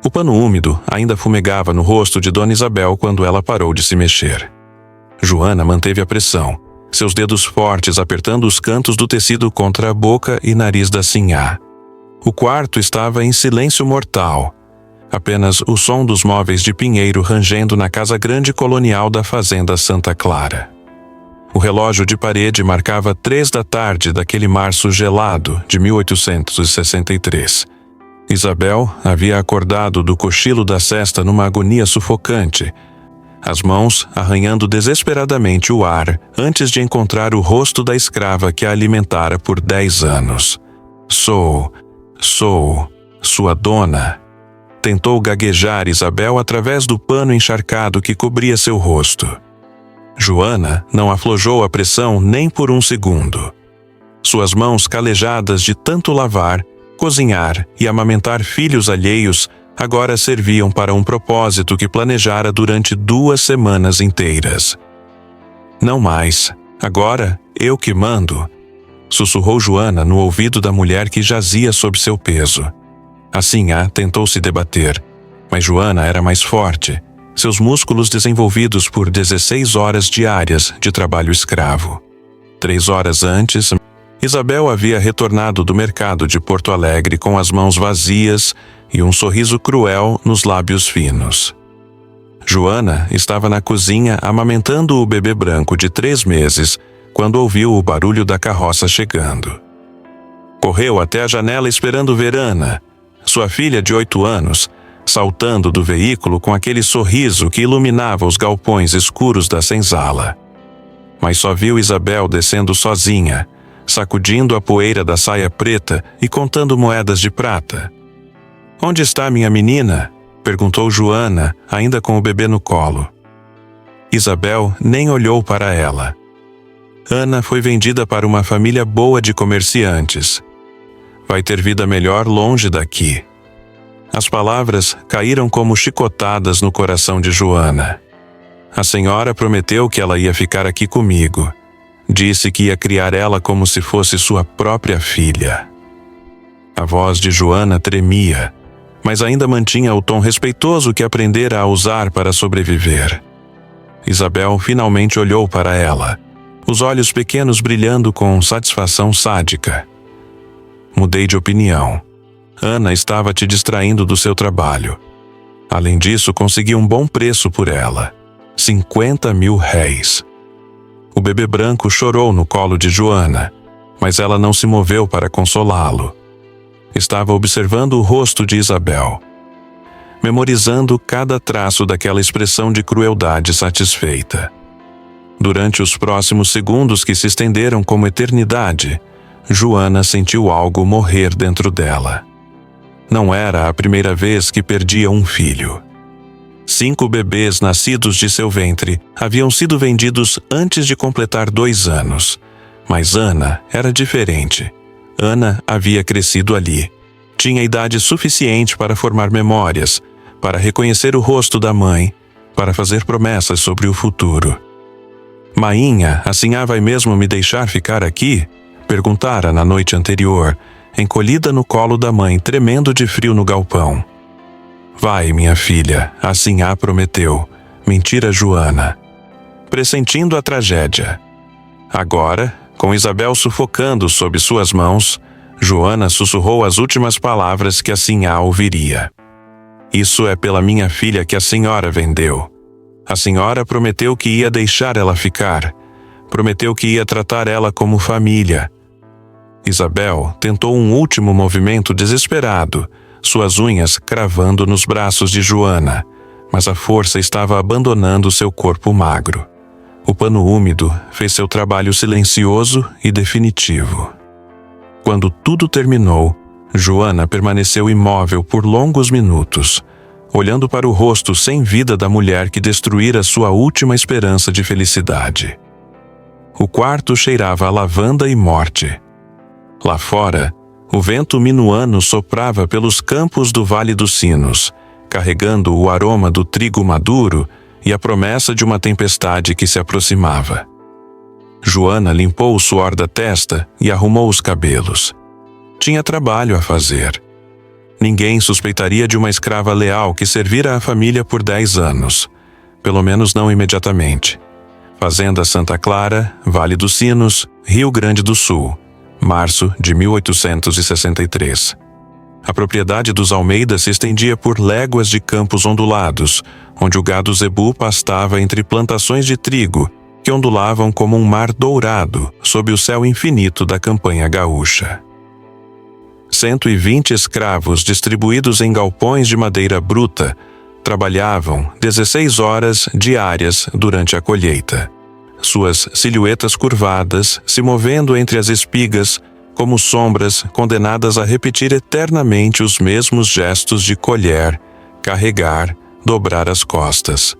O pano úmido ainda fumegava no rosto de Dona Isabel quando ela parou de se mexer. Joana manteve a pressão, seus dedos fortes apertando os cantos do tecido contra a boca e nariz da sinhá. O quarto estava em silêncio mortal. Apenas o som dos móveis de pinheiro rangendo na casa grande colonial da fazenda Santa Clara. O relógio de parede marcava 3 da tarde daquele março gelado de 1863. Isabel havia acordado do cochilo da sesta numa agonia sufocante, as mãos arranhando desesperadamente o ar antes de encontrar o rosto da escrava que a alimentara por 10 anos. Sou sua dona. Tentou gaguejar Isabel através do pano encharcado que cobria seu rosto. Joana não aflojou a pressão nem por um segundo. Suas mãos calejadas de tanto lavar, cozinhar e amamentar filhos alheios agora serviam para um propósito que planejara durante 2 semanas inteiras. Não mais. Agora eu que mando, sussurrou Joana no ouvido da mulher que jazia sob seu peso. A sinhá tentou se debater, mas Joana era mais forte, seus músculos desenvolvidos por 16 horas diárias de trabalho escravo. 3 horas antes, Isabel havia retornado do mercado de Porto Alegre com as mãos vazias e um sorriso cruel nos lábios finos. Joana estava na cozinha amamentando o bebê branco de 3 meses quando ouviu o barulho da carroça chegando. Correu até a janela esperando ver Ana, sua filha de 8 anos, saltando do veículo com aquele sorriso que iluminava os galpões escuros da senzala. Mas só viu Isabel descendo sozinha, sacudindo a poeira da saia preta e contando moedas de prata. "Onde está minha menina?" perguntou Joana, ainda com o bebê no colo. Isabel nem olhou para ela. Ana foi vendida para uma família boa de comerciantes. Vai ter vida melhor longe daqui. As palavras caíram como chicotadas no coração de Joana. A senhora prometeu que ela ia ficar aqui comigo. Disse que ia criar ela como se fosse sua própria filha. A voz de Joana tremia, mas ainda mantinha o tom respeitoso que aprendera a usar para sobreviver. Isabel finalmente olhou para ela, os olhos pequenos brilhando com satisfação sádica. Mudei de opinião. Ana estava te distraindo do seu trabalho. Além disso, consegui um bom preço por ela. 50.000 réis. O bebê branco chorou no colo de Joana, mas ela não se moveu para consolá-lo. Estava observando o rosto de Isabel, memorizando cada traço daquela expressão de crueldade satisfeita. Durante os próximos segundos que se estenderam como eternidade, Joana sentiu algo morrer dentro dela. Não era a primeira vez que perdia um filho. 5 bebês nascidos de seu ventre haviam sido vendidos antes de completar 2 anos. Mas Ana era diferente. Ana havia crescido ali. Tinha idade suficiente para formar memórias, para reconhecer o rosto da mãe, para fazer promessas sobre o futuro. "Mainha, a sinhá vai mesmo me deixar ficar aqui?" perguntara na noite anterior, encolhida no colo da mãe, tremendo de frio no galpão. "Vai, minha filha, a sinhá prometeu", mentira Joana, pressentindo a tragédia. Agora, com Isabel sufocando sob suas mãos, Joana sussurrou as últimas palavras que a sinhá ouviria. "Isso é pela minha filha que a senhora vendeu. A senhora prometeu que ia deixar ela ficar. Prometeu que ia tratar ela como família." Isabel tentou um último movimento desesperado, suas unhas cravando nos braços de Joana, mas a força estava abandonando seu corpo magro. O pano úmido fez seu trabalho silencioso e definitivo. Quando tudo terminou, Joana permaneceu imóvel por longos minutos, olhando para o rosto sem vida da mulher que destruíra sua última esperança de felicidade. O quarto cheirava a lavanda e morte. Lá fora, o vento minuano soprava pelos campos do Vale dos Sinos, carregando o aroma do trigo maduro e a promessa de uma tempestade que se aproximava. Joana limpou o suor da testa e arrumou os cabelos. Tinha trabalho a fazer. Ninguém suspeitaria de uma escrava leal que servira a família por 10 anos. Pelo menos não imediatamente. Fazenda Santa Clara, Vale dos Sinos, Rio Grande do Sul, março de 1863. A propriedade dos Almeida se estendia por léguas de campos ondulados, onde o gado zebu pastava entre plantações de trigo, que ondulavam como um mar dourado sob o céu infinito da campanha gaúcha. 120 escravos distribuídos em galpões de madeira bruta trabalhavam 16 horas diárias durante a colheita. Suas silhuetas curvadas se movendo entre as espigas como sombras condenadas a repetir eternamente os mesmos gestos de colher, carregar, dobrar as costas.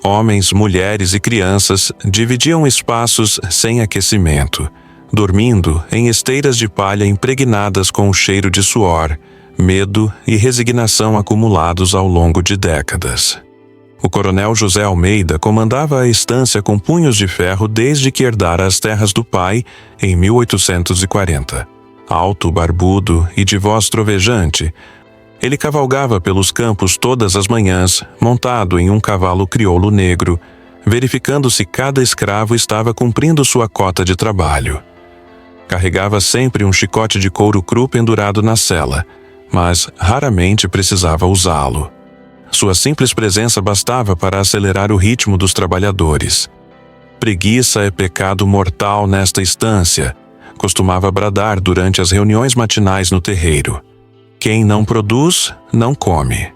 Homens, mulheres e crianças dividiam espaços sem aquecimento, dormindo em esteiras de palha impregnadas com o cheiro de suor, medo e resignação acumulados ao longo de décadas. O coronel José Almeida comandava a estância com punhos de ferro desde que herdara as terras do pai em 1840. Alto, barbudo e de voz trovejante, ele cavalgava pelos campos todas as manhãs, montado em um cavalo crioulo negro, verificando se cada escravo estava cumprindo sua cota de trabalho. Carregava sempre um chicote de couro cru pendurado na sela, mas raramente precisava usá-lo. Sua simples presença bastava para acelerar o ritmo dos trabalhadores. Preguiça é pecado mortal nesta estância, costumava bradar durante as reuniões matinais no terreiro. Quem não produz, não come.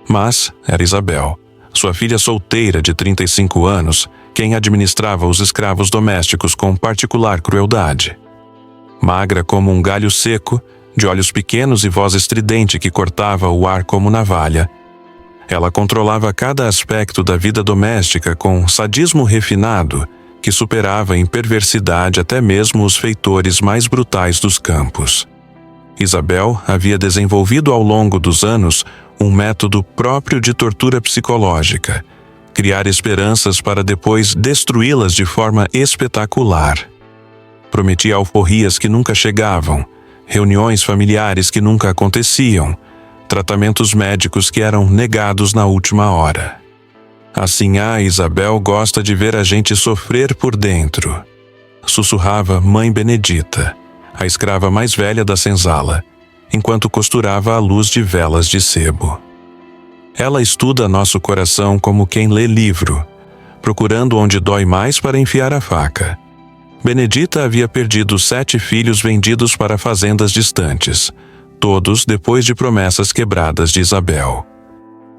Mas era Isabel, sua filha solteira de 35 anos, quem administrava os escravos domésticos com particular crueldade. Magra como um galho seco, de olhos pequenos e voz estridente que cortava o ar como navalha, ela controlava cada aspecto da vida doméstica com sadismo refinado que superava em perversidade até mesmo os feitores mais brutais dos campos. Isabel havia desenvolvido ao longo dos anos um método próprio de tortura psicológica, criar esperanças para depois destruí-las de forma espetacular. Prometia alforrias que nunca chegavam, reuniões familiares que nunca aconteciam, tratamentos médicos que eram negados na última hora. Assim, Isabel gosta de ver a gente sofrer por dentro, sussurrava Mãe Benedita, a escrava mais velha da senzala, enquanto costurava à luz de velas de sebo. Ela estuda nosso coração como quem lê livro, procurando onde dói mais para enfiar a faca. Benedita havia perdido 7 filhos vendidos para fazendas distantes, todos depois de promessas quebradas de Isabel.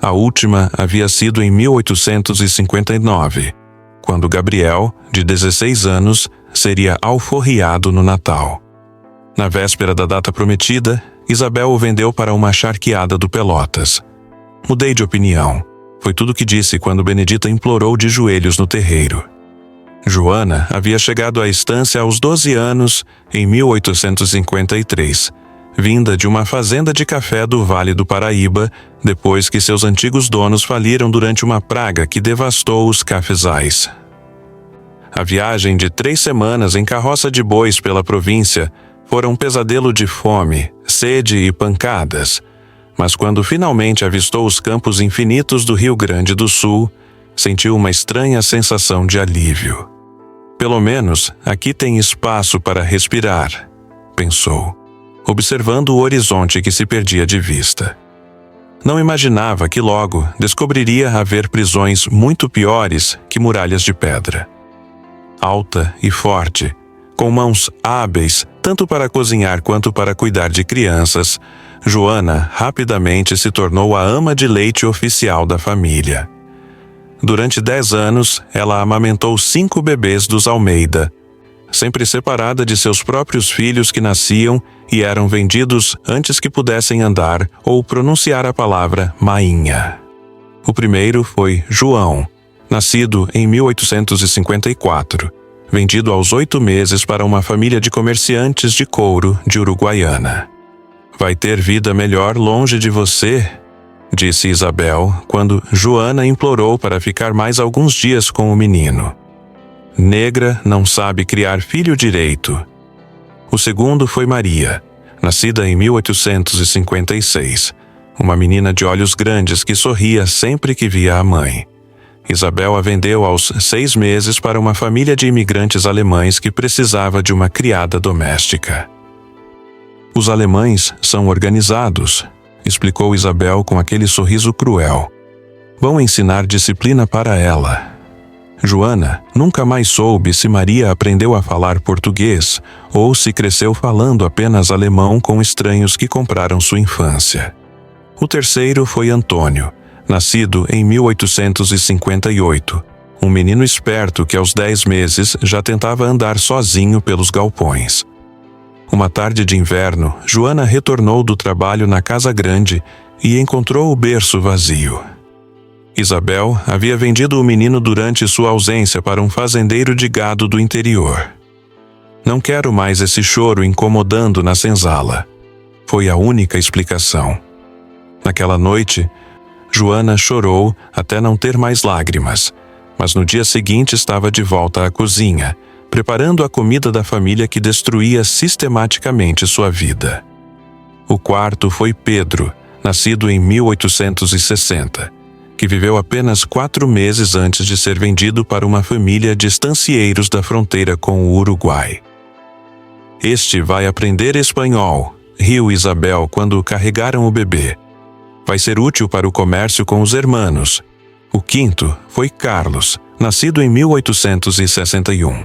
A última havia sido em 1859, quando Gabriel, de 16 anos, seria alforriado no Natal. Na véspera da data prometida, Isabel o vendeu para uma charqueada do Pelotas. Mudei de opinião, foi tudo que disse quando Benedita implorou de joelhos no terreiro. Joana havia chegado à estância aos 12 anos, em 1853, vinda de uma fazenda de café do Vale do Paraíba, depois que seus antigos donos faliram durante uma praga que devastou os cafezais. A viagem de 3 semanas em carroça de bois pela província fora um pesadelo de fome, sede e pancadas, mas quando finalmente avistou os campos infinitos do Rio Grande do Sul, sentiu uma estranha sensação de alívio. Pelo menos aqui tem espaço para respirar, pensou, observando o horizonte que se perdia de vista. Não imaginava que logo descobriria haver prisões muito piores que muralhas de pedra. Alta e forte, com mãos hábeis tanto para cozinhar quanto para cuidar de crianças, Joana rapidamente se tornou a ama de leite oficial da família. Durante 10 anos, ela amamentou 5 bebês dos Almeida, sempre separada de seus próprios filhos que nasciam e eram vendidos antes que pudessem andar ou pronunciar a palavra mainha. O primeiro foi João, nascido em 1854, vendido aos 8 meses para uma família de comerciantes de couro de Uruguaiana. Vai ter vida melhor longe de você, disse Isabel, quando Joana implorou para ficar mais alguns dias com o menino. Negra não sabe criar filho direito. O segundo foi Maria, nascida em 1856, uma menina de olhos grandes que sorria sempre que via a mãe. Isabel a vendeu aos 6 meses para uma família de imigrantes alemães que precisava de uma criada doméstica. Os alemães são organizados, explicou Isabel com aquele sorriso cruel. Vão ensinar disciplina para ela. Joana nunca mais soube se Maria aprendeu a falar português ou se cresceu falando apenas alemão com estranhos que compraram sua infância. O terceiro foi Antônio, nascido em 1858, um menino esperto que aos 10 meses já tentava andar sozinho pelos galpões. Uma tarde de inverno, Joana retornou do trabalho na casa grande e encontrou o berço vazio. Isabel havia vendido o menino durante sua ausência para um fazendeiro de gado do interior. Não quero mais esse choro incomodando na senzala. Foi a única explicação. Naquela noite, Joana chorou até não ter mais lágrimas, mas no dia seguinte estava de volta à cozinha, preparando a comida da família que destruía sistematicamente sua vida. O quarto foi Pedro, nascido em 1860, que viveu apenas 4 meses antes de ser vendido para uma família de estancieiros da fronteira com o Uruguai. Este vai aprender espanhol, riu Isabel quando carregaram o bebê. Vai ser útil para o comércio com os hermanos. O quinto foi Carlos, nascido em 1861,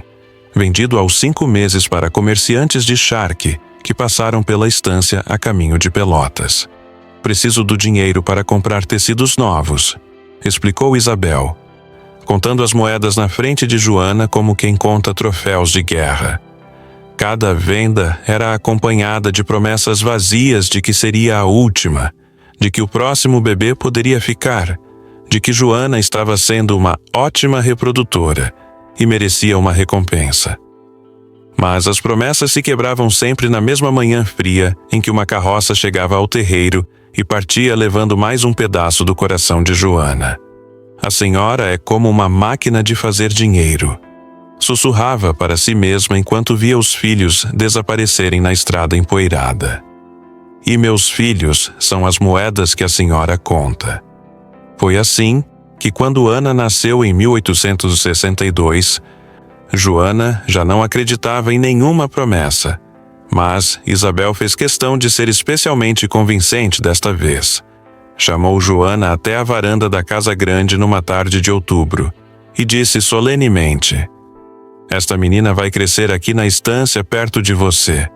vendido aos 5 meses para comerciantes de charque que passaram pela estância a caminho de Pelotas. Preciso do dinheiro para comprar tecidos novos, explicou Isabel, contando as moedas na frente de Joana como quem conta troféus de guerra. Cada venda era acompanhada de promessas vazias de que seria a última, de que o próximo bebê poderia ficar, de que Joana estava sendo uma ótima reprodutora e merecia uma recompensa. Mas as promessas se quebravam sempre na mesma manhã fria em que uma carroça chegava ao terreiro e partia levando mais um pedaço do coração de Joana. A senhora é como uma máquina de fazer dinheiro. Sussurrava para si mesma enquanto via os filhos desaparecerem na estrada empoeirada. E meus filhos são as moedas que a senhora conta. Foi assim que quando Ana nasceu em 1862, Joana já não acreditava em nenhuma promessa, mas Isabel fez questão de ser especialmente convincente desta vez. Chamou Joana até a varanda da casa grande numa tarde de outubro e disse solenemente: "Esta menina vai crescer aqui na estância perto de você.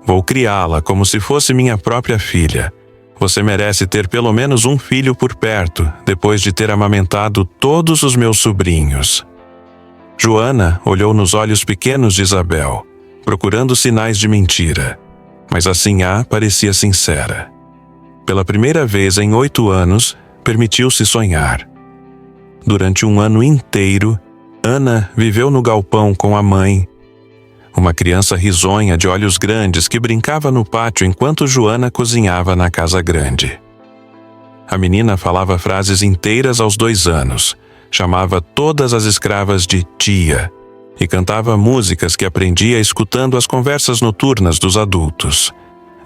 Vou criá-la como se fosse minha própria filha. Você merece ter pelo menos um filho por perto, depois de ter amamentado todos os meus sobrinhos." Joana olhou nos olhos pequenos de Isabel, procurando sinais de mentira, mas a sinhá parecia sincera. Pela primeira vez em 8 anos, permitiu-se sonhar. Durante um ano inteiro, Ana viveu no galpão com a mãe, uma criança risonha de olhos grandes que brincava no pátio enquanto Joana cozinhava na casa grande. A menina falava frases inteiras aos 2 anos, chamava todas as escravas de tia e cantava músicas que aprendia escutando as conversas noturnas dos adultos.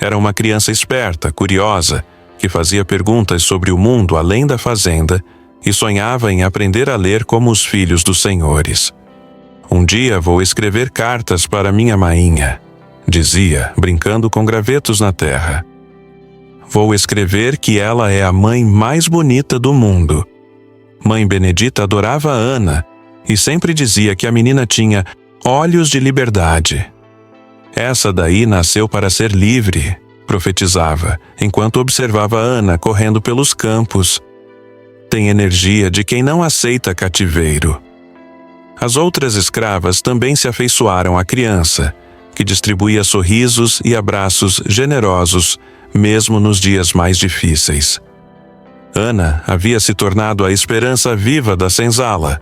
Era uma criança esperta, curiosa, que fazia perguntas sobre o mundo além da fazenda e sonhava em aprender a ler como os filhos dos senhores. "Um dia vou escrever cartas para minha mainha", dizia, brincando com gravetos na terra. "Vou escrever que ela é a mãe mais bonita do mundo." Mãe Benedita adorava Ana e sempre dizia que a menina tinha olhos de liberdade. "Essa daí nasceu para ser livre", profetizava, enquanto observava Ana correndo pelos campos. "Tem energia de quem não aceita cativeiro." As outras escravas também se afeiçoaram à criança, que distribuía sorrisos e abraços generosos, mesmo nos dias mais difíceis. Ana havia se tornado a esperança viva da senzala,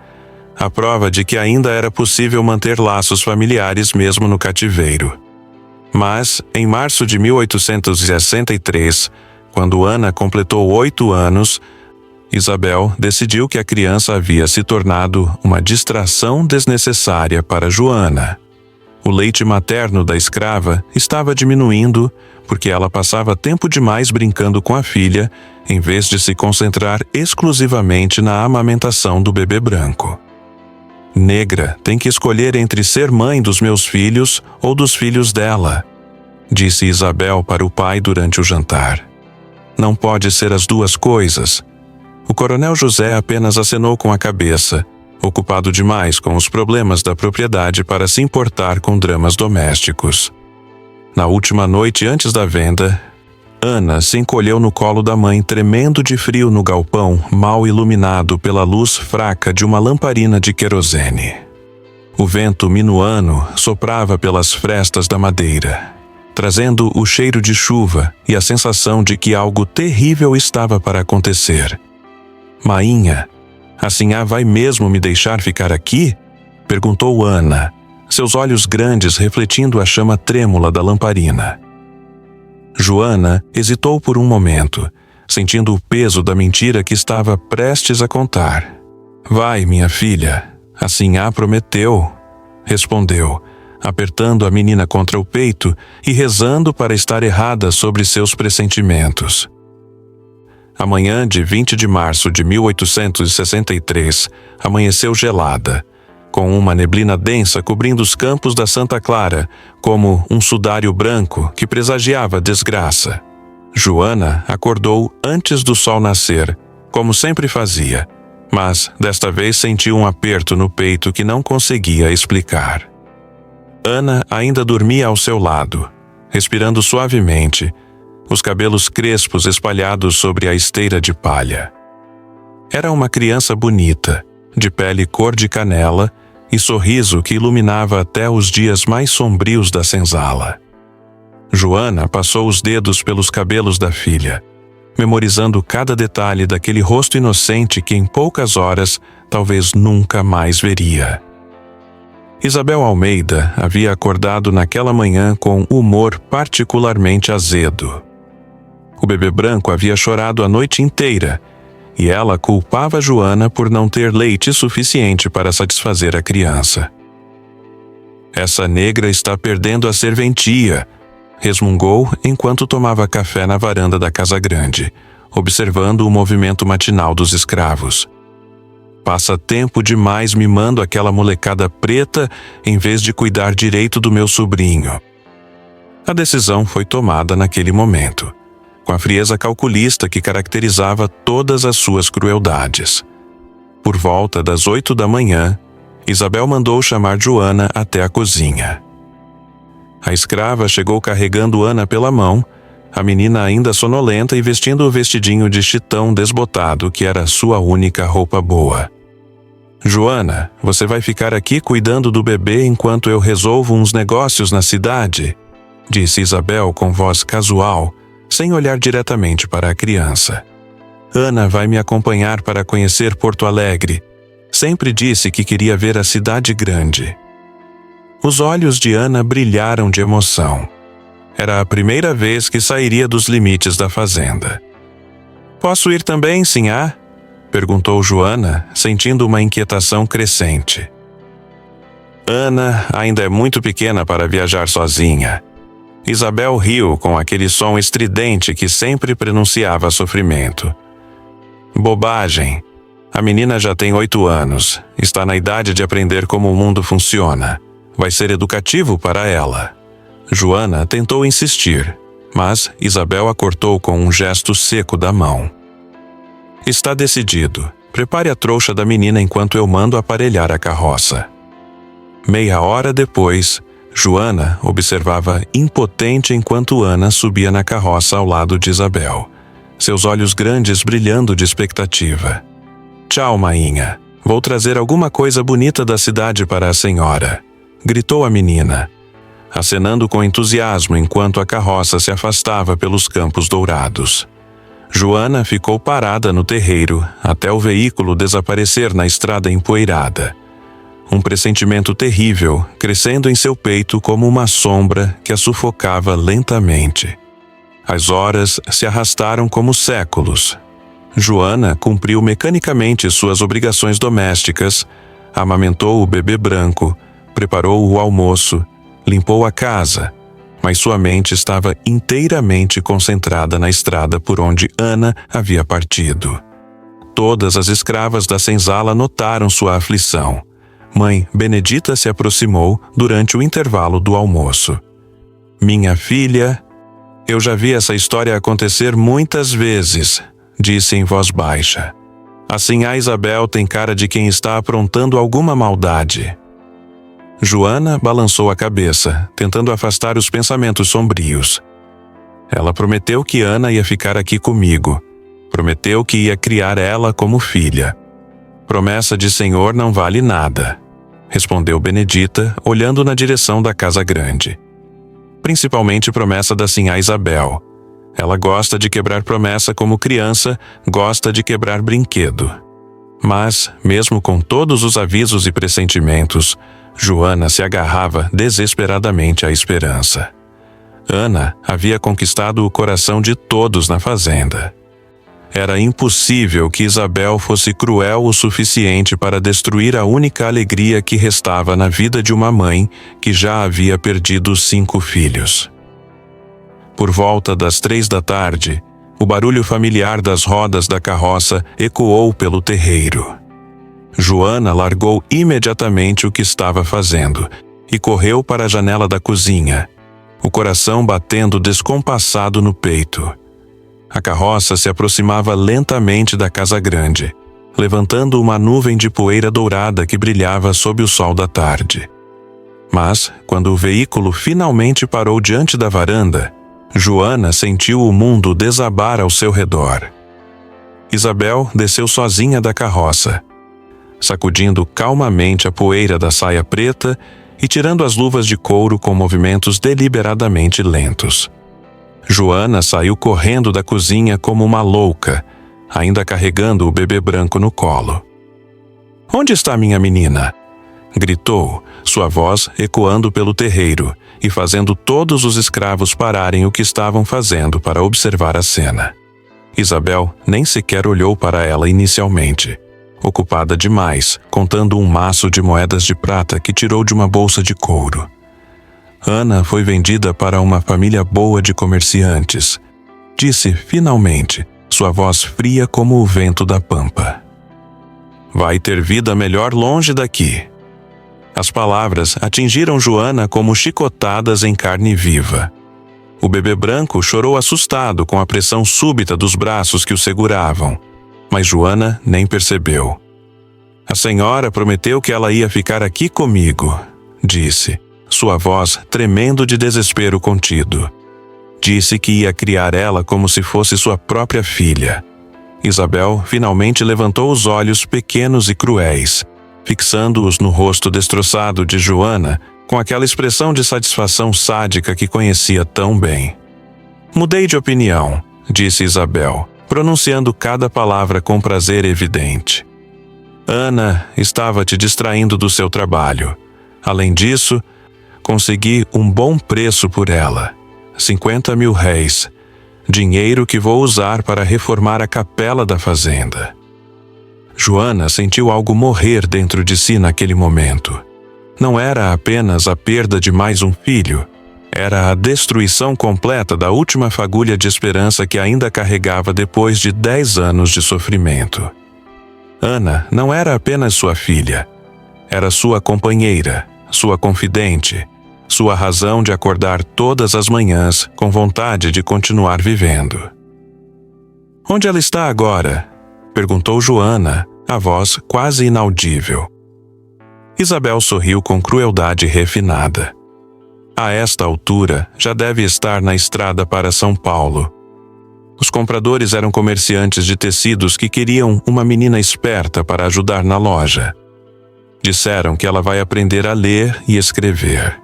a prova de que ainda era possível manter laços familiares mesmo no cativeiro. Mas, em março de 1863, quando Ana completou 8 anos, Isabel decidiu que a criança havia se tornado uma distração desnecessária para Joana. O leite materno da escrava estava diminuindo porque ela passava tempo demais brincando com a filha, em vez de se concentrar exclusivamente na amamentação do bebê branco. Negra tem que escolher entre ser mãe dos meus filhos ou dos filhos dela, disse Isabel para o pai durante o jantar. Não pode ser as duas coisas. O coronel José apenas acenou com a cabeça, ocupado demais com os problemas da propriedade para se importar com dramas domésticos. Na última noite antes da venda, Ana se encolheu no colo da mãe, tremendo de frio no galpão mal iluminado pela luz fraca de uma lamparina de querosene. O vento minuano soprava pelas frestas da madeira, trazendo o cheiro de chuva e a sensação de que algo terrível estava para acontecer. Mainha, a sinhá vai mesmo me deixar ficar aqui? Perguntou Ana, seus olhos grandes refletindo a chama trêmula da lamparina. Joana hesitou por um momento, sentindo o peso da mentira que estava prestes a contar. Vai, minha filha, a sinhá prometeu, respondeu, apertando a menina contra o peito e rezando para estar errada sobre seus pressentimentos. A manhã de 20 de março de 1863 amanheceu gelada, com uma neblina densa cobrindo os campos da Santa Clara, como um sudário branco que presagiava desgraça. Joana acordou antes do sol nascer, como sempre fazia, mas desta vez sentiu um aperto no peito que não conseguia explicar. Ana ainda dormia ao seu lado, respirando suavemente, os cabelos crespos espalhados sobre a esteira de palha. Era uma criança bonita, de pele cor de canela e sorriso que iluminava até os dias mais sombrios da senzala. Joana passou os dedos pelos cabelos da filha, memorizando cada detalhe daquele rosto inocente que em poucas horas talvez nunca mais veria. Isabel Almeida havia acordado naquela manhã com humor particularmente azedo. O bebê branco havia chorado a noite inteira, e ela culpava Joana por não ter leite suficiente para satisfazer a criança. Essa negra está perdendo a serventia, resmungou enquanto tomava café na varanda da casa grande, observando o movimento matinal dos escravos. Passa tempo demais mimando aquela molecada preta em vez de cuidar direito do meu sobrinho. A decisão foi tomada naquele momento, com a frieza calculista que caracterizava todas as suas crueldades. Por volta das 8 da manhã, Isabel mandou chamar Joana até a cozinha. A escrava chegou carregando Ana pela mão, a menina ainda sonolenta e vestindo o vestidinho de chitão desbotado que era sua única roupa boa. Joana, você vai ficar aqui cuidando do bebê enquanto eu resolvo uns negócios na cidade? Disse Isabel com voz casual, sem olhar diretamente para a criança. Ana vai me acompanhar para conhecer Porto Alegre. Sempre disse que queria ver a cidade grande. Os olhos de Ana brilharam de emoção. Era a primeira vez que sairia dos limites da fazenda. Posso ir também, sinhá? Perguntou Joana, sentindo uma inquietação crescente. Ana ainda é muito pequena para viajar sozinha. Isabel riu com aquele som estridente que sempre prenunciava sofrimento. Bobagem. A menina já tem 8 anos. Está na idade de aprender como o mundo funciona. Vai ser educativo para ela. Joana tentou insistir, mas Isabel a cortou com um gesto seco da mão. Está decidido. Prepare a trouxa da menina enquanto eu mando aparelhar a carroça. Meia hora depois, Joana observava impotente enquanto Ana subia na carroça ao lado de Isabel, seus olhos grandes brilhando de expectativa. Tchau, mainha. Vou trazer alguma coisa bonita da cidade para a senhora, gritou a menina, acenando com entusiasmo enquanto a carroça se afastava pelos campos dourados. Joana ficou parada no terreiro até o veículo desaparecer na estrada empoeirada. Um pressentimento terrível crescendo em seu peito como uma sombra que a sufocava lentamente. As horas se arrastaram como séculos. Joana cumpriu mecanicamente suas obrigações domésticas, amamentou o bebê branco, preparou o almoço limpou a casa, mas sua mente estava inteiramente concentrada na estrada por onde Ana havia partido. Todas as escravas da senzala notaram sua aflição. Mãe Benedita se aproximou durante o intervalo do almoço. Minha filha, eu já vi essa história acontecer muitas vezes, disse em voz baixa. A sinhá Isabel tem cara de quem está aprontando alguma maldade. Joana balançou a cabeça, tentando afastar os pensamentos sombrios. Ela prometeu que Ana ia ficar aqui comigo. Prometeu que ia criar ela como filha. Promessa de Senhor não vale nada, respondeu Benedita, olhando na direção da casa grande. Principalmente promessa da sinhá Isabel. Ela gosta de quebrar promessa como criança gosta de quebrar brinquedo. Mas, mesmo com todos os avisos e pressentimentos, Joana se agarrava desesperadamente à esperança. Ana havia conquistado o coração de todos na fazenda. Era impossível que Isabel fosse cruel o suficiente para destruir a única alegria que restava na vida de uma mãe que já havia perdido 5 filhos. Por volta das 3 da tarde, o barulho familiar das rodas da carroça ecoou pelo terreiro. Joana largou imediatamente o que estava fazendo e correu para a janela da cozinha, o coração batendo descompassado no peito. A carroça se aproximava lentamente da casa grande, levantando uma nuvem de poeira dourada que brilhava sob o sol da tarde. Mas, quando o veículo finalmente parou diante da varanda, Joana sentiu o mundo desabar ao seu redor. Isabel desceu sozinha da carroça, sacudindo calmamente a poeira da saia preta e tirando as luvas de couro com movimentos deliberadamente lentos. Joana saiu correndo da cozinha como uma louca, ainda carregando o bebê branco no colo. "Onde está minha menina?" gritou, sua voz ecoando pelo terreiro e fazendo todos os escravos pararem o que estavam fazendo para observar a cena. Isabel nem sequer olhou para ela inicialmente, ocupada demais, contando um maço de moedas de prata que tirou de uma bolsa de couro. Ana foi vendida para uma família boa de comerciantes, disse finalmente, sua voz fria como o vento da pampa. "Vai ter vida melhor longe daqui." As palavras atingiram Joana como chicotadas em carne viva. O bebê branco chorou assustado com a pressão súbita dos braços que o seguravam, mas Joana nem percebeu. "A senhora prometeu que ela ia ficar aqui comigo", disse, sua voz tremendo de desespero contido. Disse que ia criar ela como se fosse sua própria filha. Isabel finalmente levantou os olhos pequenos e cruéis, fixando-os no rosto destroçado de Joana com aquela expressão de satisfação sádica que conhecia tão bem. "Mudei de opinião", disse Isabel, pronunciando cada palavra com prazer evidente. "Ana estava te distraindo do seu trabalho. Além disso, consegui um bom preço por ela, 50.000 réis, dinheiro que vou usar para reformar a capela da fazenda." Joana sentiu algo morrer dentro de si naquele momento. Não era apenas a perda de mais um filho, era a destruição completa da última fagulha de esperança que ainda carregava depois de 10 anos de sofrimento. Ana não era apenas sua filha, era sua companheira, sua confidente, sua razão de acordar todas as manhãs com vontade de continuar vivendo. "Onde ela está agora?" perguntou Joana, a voz quase inaudível. Isabel sorriu com crueldade refinada. "A esta altura, já deve estar na estrada para São Paulo. Os compradores eram comerciantes de tecidos que queriam uma menina esperta para ajudar na loja. Disseram que ela vai aprender a ler e escrever."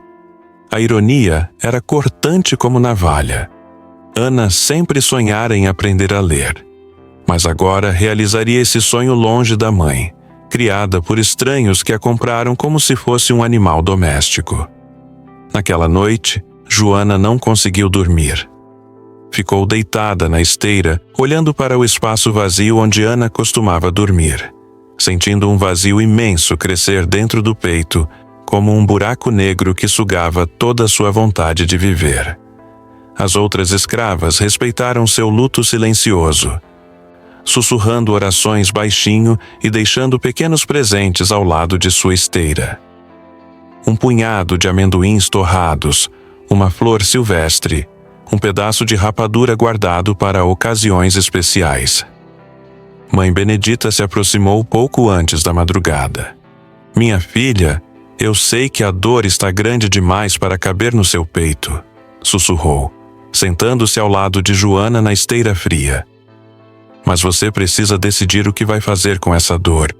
A ironia era cortante como navalha. Ana sempre sonhara em aprender a ler, mas agora realizaria esse sonho longe da mãe, criada por estranhos que a compraram como se fosse um animal doméstico. Naquela noite, Joana não conseguiu dormir. Ficou deitada na esteira, olhando para o espaço vazio onde Ana costumava dormir, sentindo um vazio imenso crescer dentro do peito, como um buraco negro que sugava toda a sua vontade de viver. As outras escravas respeitaram seu luto silencioso, sussurrando orações baixinho e deixando pequenos presentes ao lado de sua esteira. Um punhado de amendoins torrados, uma flor silvestre, um pedaço de rapadura guardado para ocasiões especiais. Mãe Benedita se aproximou pouco antes da madrugada. Minha filha, eu sei que a dor está grande demais para caber no seu peito, sussurrou, sentando-se ao lado de Joana na esteira fria. Mas você precisa decidir o que vai fazer com essa dor.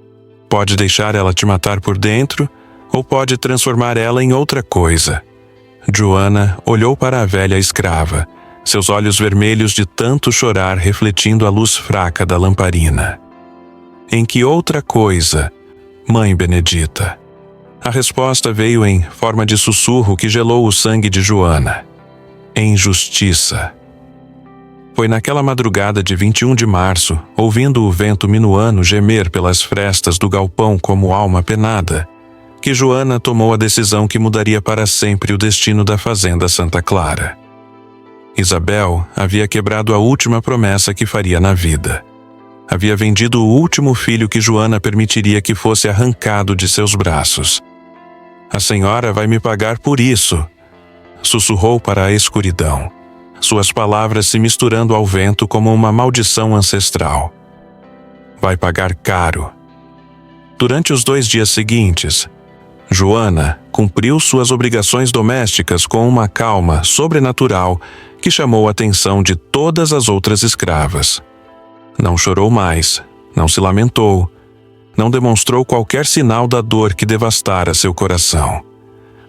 Pode deixar ela te matar por dentro, ou pode transformar ela em outra coisa. Joana olhou para a velha escrava, seus olhos vermelhos de tanto chorar refletindo a luz fraca da lamparina. Em que outra coisa, Mãe Benedita? A resposta veio em forma de sussurro que gelou o sangue de Joana. Em justiça. Foi naquela madrugada de 21 de março, ouvindo o vento minuano gemer pelas frestas do galpão como alma penada, que Joana tomou a decisão que mudaria para sempre o destino da fazenda Santa Clara. Isabel havia quebrado a última promessa que faria na vida. Havia vendido o último filho que Joana permitiria que fosse arrancado de seus braços. A senhora vai me pagar por isso, sussurrou para a escuridão, suas palavras se misturando ao vento como uma maldição ancestral. Vai pagar caro. Durante os 2 dias seguintes, Joana cumpriu suas obrigações domésticas com uma calma sobrenatural que chamou a atenção de todas as outras escravas. Não chorou mais, não se lamentou, não demonstrou qualquer sinal da dor que devastara seu coração.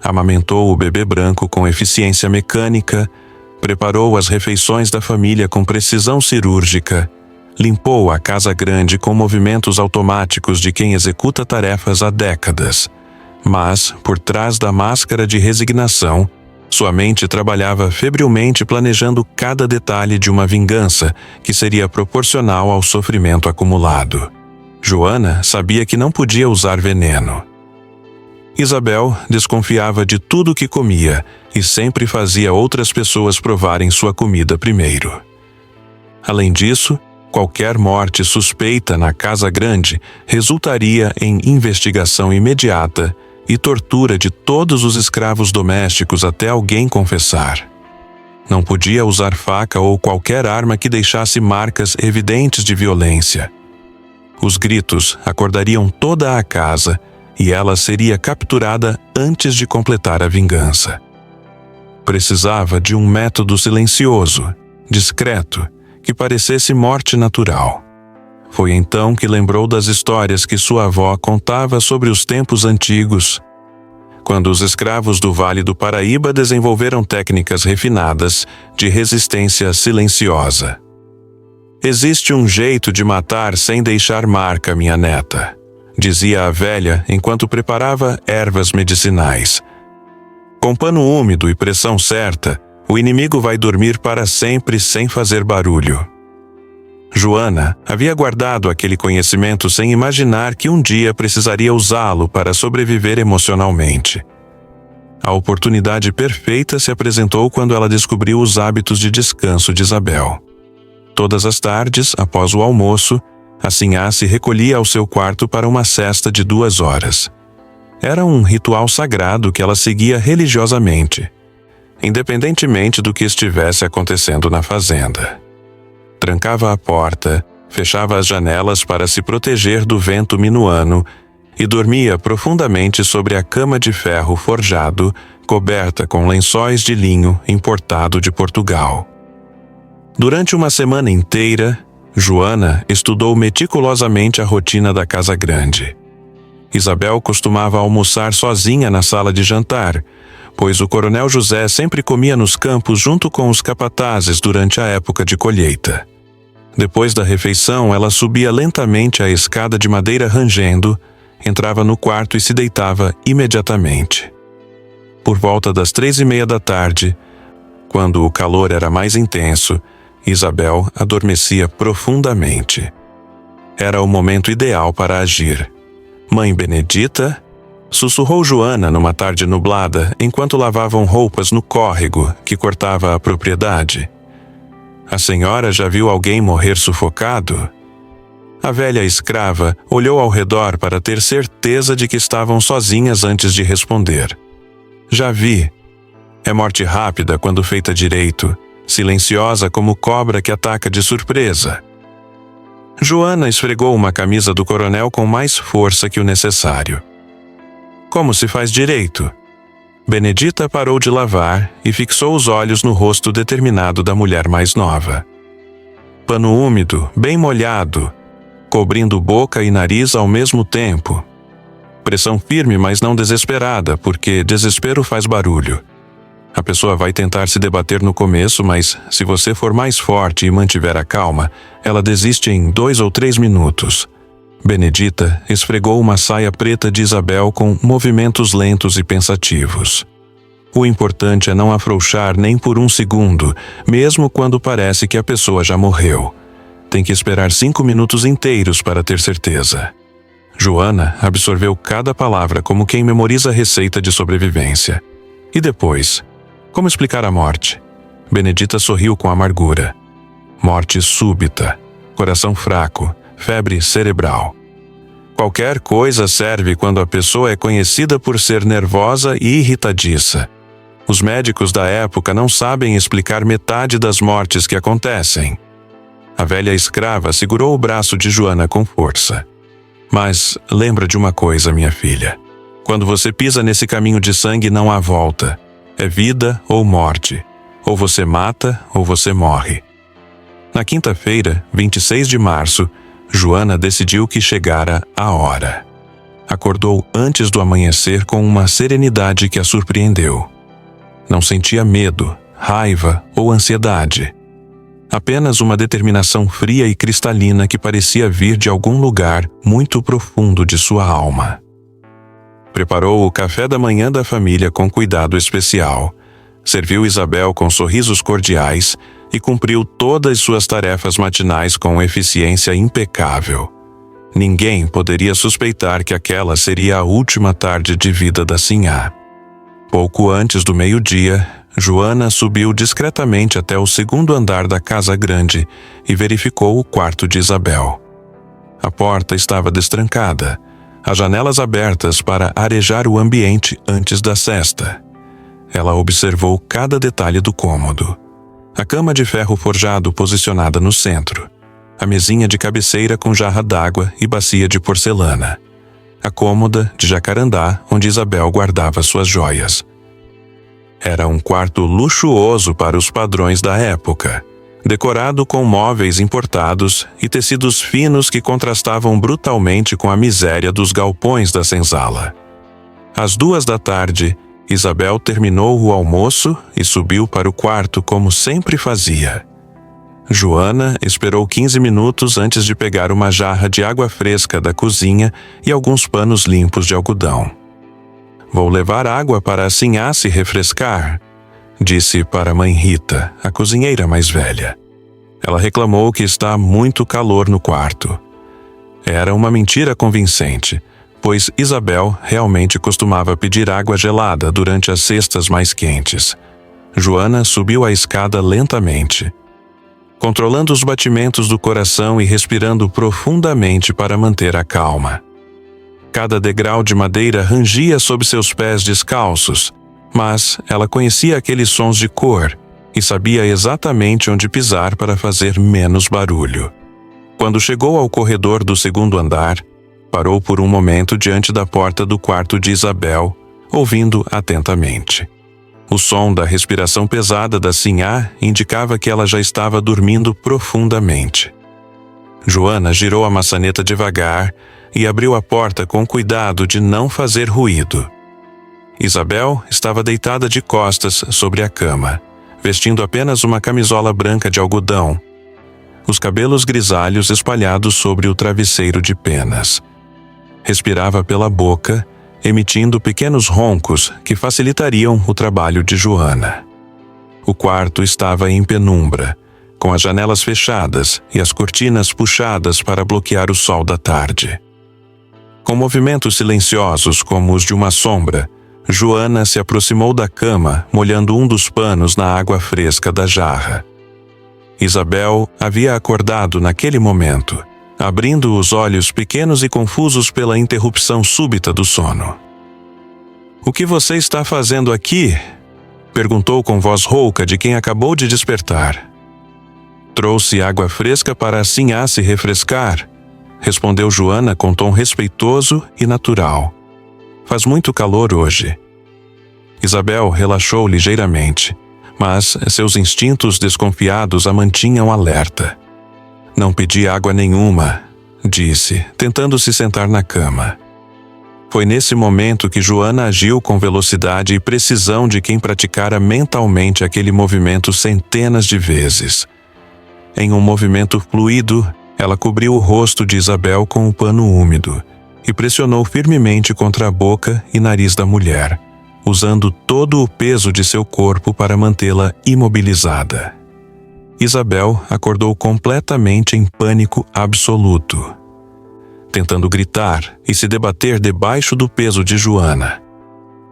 Amamentou o bebê branco com eficiência mecânica, preparou as refeições da família com precisão cirúrgica, limpou a casa grande com movimentos automáticos de quem executa tarefas há décadas. Mas, por trás da máscara de resignação, sua mente trabalhava febrilmente planejando cada detalhe de uma vingança que seria proporcional ao sofrimento acumulado. Joana sabia que não podia usar veneno. Isabel desconfiava de tudo que comia e sempre fazia outras pessoas provarem sua comida primeiro. Além disso, qualquer morte suspeita na casa grande resultaria em investigação imediata e tortura de todos os escravos domésticos até alguém confessar. Não podia usar faca ou qualquer arma que deixasse marcas evidentes de violência. Os gritos acordariam toda a casa e ela seria capturada antes de completar a vingança. Precisava de um método silencioso, discreto, que parecesse morte natural. Foi então que lembrou das histórias que sua avó contava sobre os tempos antigos, quando os escravos do Vale do Paraíba desenvolveram técnicas refinadas de resistência silenciosa. Existe um jeito de matar sem deixar marca, minha neta, dizia a velha enquanto preparava ervas medicinais. Com pano úmido e pressão certa, o inimigo vai dormir para sempre sem fazer barulho. Joana havia guardado aquele conhecimento sem imaginar que um dia precisaria usá-lo para sobreviver emocionalmente. A oportunidade perfeita se apresentou quando ela descobriu os hábitos de descanso de Isabel. Todas as tardes, após o almoço, a sinhá se recolhia ao seu quarto para uma sesta de 2 horas. Era um ritual sagrado que ela seguia religiosamente, independentemente do que estivesse acontecendo na fazenda. Trancava a porta, fechava as janelas para se proteger do vento minuano e dormia profundamente sobre a cama de ferro forjado, coberta com lençóis de linho importado de Portugal. Durante uma semana inteira, Joana estudou meticulosamente a rotina da casa grande. Isabel costumava almoçar sozinha na sala de jantar, pois o coronel José sempre comia nos campos junto com os capatazes durante a época de colheita. Depois da refeição, ela subia lentamente a escada de madeira rangendo, entrava no quarto e se deitava imediatamente. Por volta das 3:30 da tarde, quando o calor era mais intenso, Isabel adormecia profundamente. Era o momento ideal para agir. Mãe Benedita, sussurrou Joana numa tarde nublada enquanto lavavam roupas no córrego que cortava a propriedade. A senhora já viu alguém morrer sufocado? A velha escrava olhou ao redor para ter certeza de que estavam sozinhas antes de responder. Já vi. É morte rápida quando feita direito, silenciosa como cobra que ataca de surpresa. Joana esfregou uma camisa do coronel com mais força que o necessário. Como se faz direito? Benedita parou de lavar e fixou os olhos no rosto determinado da mulher mais nova. Pano úmido, bem molhado, cobrindo boca e nariz ao mesmo tempo. Pressão firme, mas não desesperada, porque desespero faz barulho. A pessoa vai tentar se debater no começo, mas se você for mais forte e mantiver a calma, ela desiste em 2 ou 3 minutos. Benedita esfregou uma saia preta de Isabel com movimentos lentos e pensativos. O importante é não afrouxar nem por 1 segundo, mesmo quando parece que a pessoa já morreu. Tem que esperar 5 minutos inteiros para ter certeza. Joana absorveu cada palavra como quem memoriza a receita de sobrevivência. E depois, como explicar a morte? Benedita sorriu com amargura. Morte súbita, coração fraco, febre cerebral. Qualquer coisa serve quando a pessoa é conhecida por ser nervosa e irritadiça. Os médicos da época não sabem explicar metade das mortes que acontecem. A velha escrava segurou o braço de Joana com força. Mas lembra de uma coisa, minha filha. Quando você pisa nesse caminho de sangue, não há volta. É vida ou morte. Ou você mata ou você morre. Na quinta-feira, 26 de março, Joana decidiu que chegara a hora. Acordou antes do amanhecer com uma serenidade que a surpreendeu. Não sentia medo, raiva ou ansiedade. Apenas uma determinação fria e cristalina que parecia vir de algum lugar muito profundo de sua alma. Preparou o café da manhã da família com cuidado especial. Serviu Isabel com sorrisos cordiais e cumpriu todas suas tarefas matinais com eficiência impecável. Ninguém poderia suspeitar que aquela seria a última tarde de vida da sinhá. Pouco antes do meio-dia, Joana subiu discretamente até o 2º andar da casa grande e verificou o quarto de Isabel. A porta estava destrancada, as janelas abertas para arejar o ambiente antes da sesta. Ela observou cada detalhe do cômodo. A cama de ferro forjado posicionada no centro. A mesinha de cabeceira com jarra d'água e bacia de porcelana. A cômoda de jacarandá onde Isabel guardava suas joias. Era um quarto luxuoso para os padrões da época, decorado com móveis importados e tecidos finos que contrastavam brutalmente com a miséria dos galpões da senzala. Às 2 da tarde, Isabel terminou o almoço e subiu para o quarto como sempre fazia. Joana esperou 15 minutos antes de pegar uma jarra de água fresca da cozinha e alguns panos limpos de algodão. Vou levar água para a sinhá se refrescar, disse para a mãe Rita, a cozinheira mais velha. Ela reclamou que está muito calor no quarto. Era uma mentira convincente, pois Isabel realmente costumava pedir água gelada durante as sestas mais quentes. Joana subiu a escada lentamente, controlando os batimentos do coração e respirando profundamente para manter a calma. Cada degrau de madeira rangia sob seus pés descalços, mas ela conhecia aqueles sons de cor e sabia exatamente onde pisar para fazer menos barulho. Quando chegou ao corredor do 2º andar, parou por um momento diante da porta do quarto de Isabel, ouvindo atentamente. O som da respiração pesada da sinhá indicava que ela já estava dormindo profundamente. Joana girou a maçaneta devagar e abriu a porta com cuidado de não fazer ruído. Isabel estava deitada de costas sobre a cama, vestindo apenas uma camisola branca de algodão, os cabelos grisalhos espalhados sobre o travesseiro de penas. Respirava pela boca, emitindo pequenos roncos que facilitariam o trabalho de Joana. O quarto estava em penumbra, com as janelas fechadas e as cortinas puxadas para bloquear o sol da tarde. Com movimentos silenciosos como os de uma sombra, Joana se aproximou da cama, molhando um dos panos na água fresca da jarra. Isabel havia acordado naquele momento, abrindo os olhos pequenos e confusos pela interrupção súbita do sono. "O que você está fazendo aqui?" perguntou com voz rouca de quem acabou de despertar. "Trouxe água fresca para Sinhá se refrescar", respondeu Joana com tom respeitoso e natural. "Faz muito calor hoje." Isabel relaxou ligeiramente, mas seus instintos desconfiados a mantinham alerta. "Não pedi água nenhuma", disse, tentando se sentar na cama. Foi nesse momento que Joana agiu com velocidade e precisão de quem praticara mentalmente aquele movimento centenas de vezes. Em um movimento fluido, ela cobriu o rosto de Isabel com o pano úmido e pressionou firmemente contra a boca e nariz da mulher, usando todo o peso de seu corpo para mantê-la imobilizada. Isabel acordou completamente em pânico absoluto, tentando gritar e se debater debaixo do peso de Joana.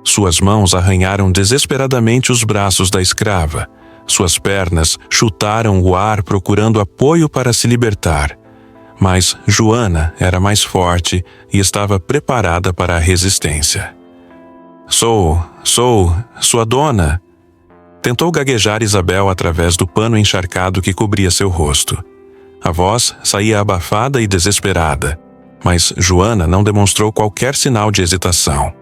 Suas mãos arranharam desesperadamente os braços da escrava. Suas pernas chutaram o ar procurando apoio para se libertar. Mas Joana era mais forte e estava preparada para a resistência. Sou sua dona!" Tentou gaguejar Isabel através do pano encharcado que cobria seu rosto. A voz saía abafada e desesperada, mas Joana não demonstrou qualquer sinal de hesitação.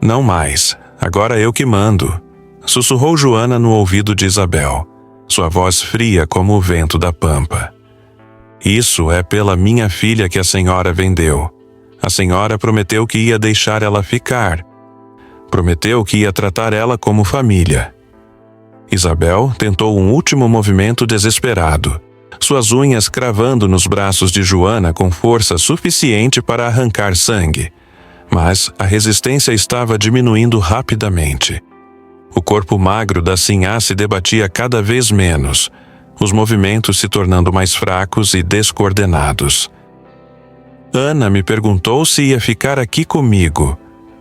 "Não mais, agora eu que mando", sussurrou Joana no ouvido de Isabel, sua voz fria como o vento da pampa. "Isso é pela minha filha que a senhora vendeu. A senhora prometeu que ia deixar ela ficar. Prometeu que ia tratar ela como família." Isabel tentou um último movimento desesperado, suas unhas cravando nos braços de Joana com força suficiente para arrancar sangue, mas a resistência estava diminuindo rapidamente. O corpo magro da Sinhá se debatia cada vez menos, os movimentos se tornando mais fracos e descoordenados. "Ana me perguntou se ia ficar aqui comigo",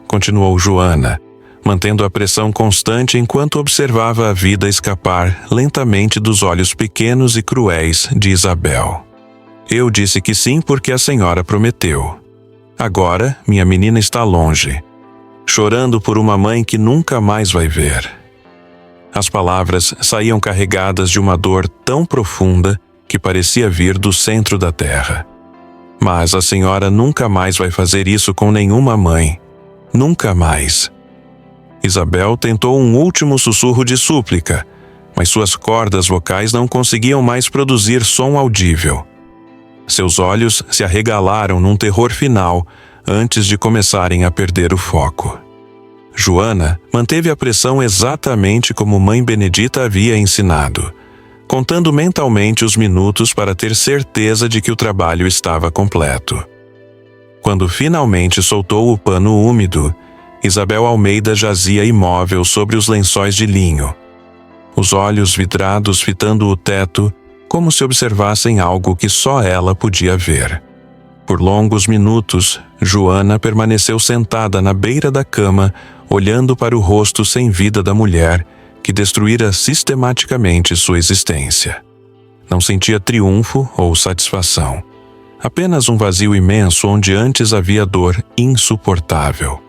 continuou Joana, mantendo a pressão constante enquanto observava a vida escapar lentamente dos olhos pequenos e cruéis de Isabel. "Eu disse que sim porque a senhora prometeu. Agora minha menina está longe, chorando por uma mãe que nunca mais vai ver." As palavras saíam carregadas de uma dor tão profunda que parecia vir do centro da terra. "Mas a senhora nunca mais vai fazer isso com nenhuma mãe. Nunca mais." Isabel tentou um último sussurro de súplica, mas suas cordas vocais não conseguiam mais produzir som audível. Seus olhos se arregalaram num terror final antes de começarem a perder o foco. Joana manteve a pressão exatamente como Mãe Benedita havia ensinado, contando mentalmente os minutos para ter certeza de que o trabalho estava completo. Quando finalmente soltou o pano úmido, Isabel Almeida jazia imóvel sobre os lençóis de linho, os olhos vidrados fitando o teto como se observassem algo que só ela podia ver. Por longos minutos, Joana permaneceu sentada na beira da cama, olhando para o rosto sem vida da mulher que destruíra sistematicamente sua existência. Não sentia triunfo ou satisfação, apenas um vazio imenso onde antes havia dor insuportável.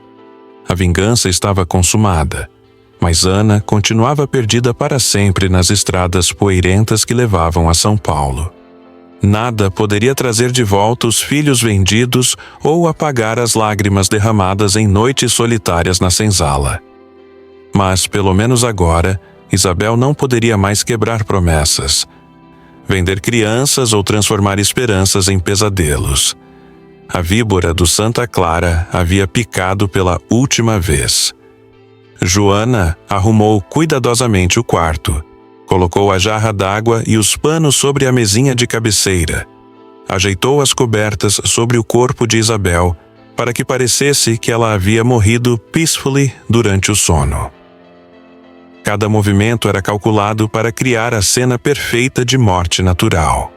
A vingança estava consumada, mas Ana continuava perdida para sempre nas estradas poeirentas que levavam a São Paulo. Nada poderia trazer de volta os filhos vendidos ou apagar as lágrimas derramadas em noites solitárias na senzala. Mas, pelo menos agora, Isabel não poderia mais quebrar promessas, vender crianças ou transformar esperanças em pesadelos. A víbora do Santa Clara havia picado pela última vez. Joana arrumou cuidadosamente o quarto, colocou a jarra d'água e os panos sobre a mesinha de cabeceira, ajeitou as cobertas sobre o corpo de Isabel para que parecesse que ela havia morrido peacefully durante o sono. Cada movimento era calculado para criar a cena perfeita de morte natural.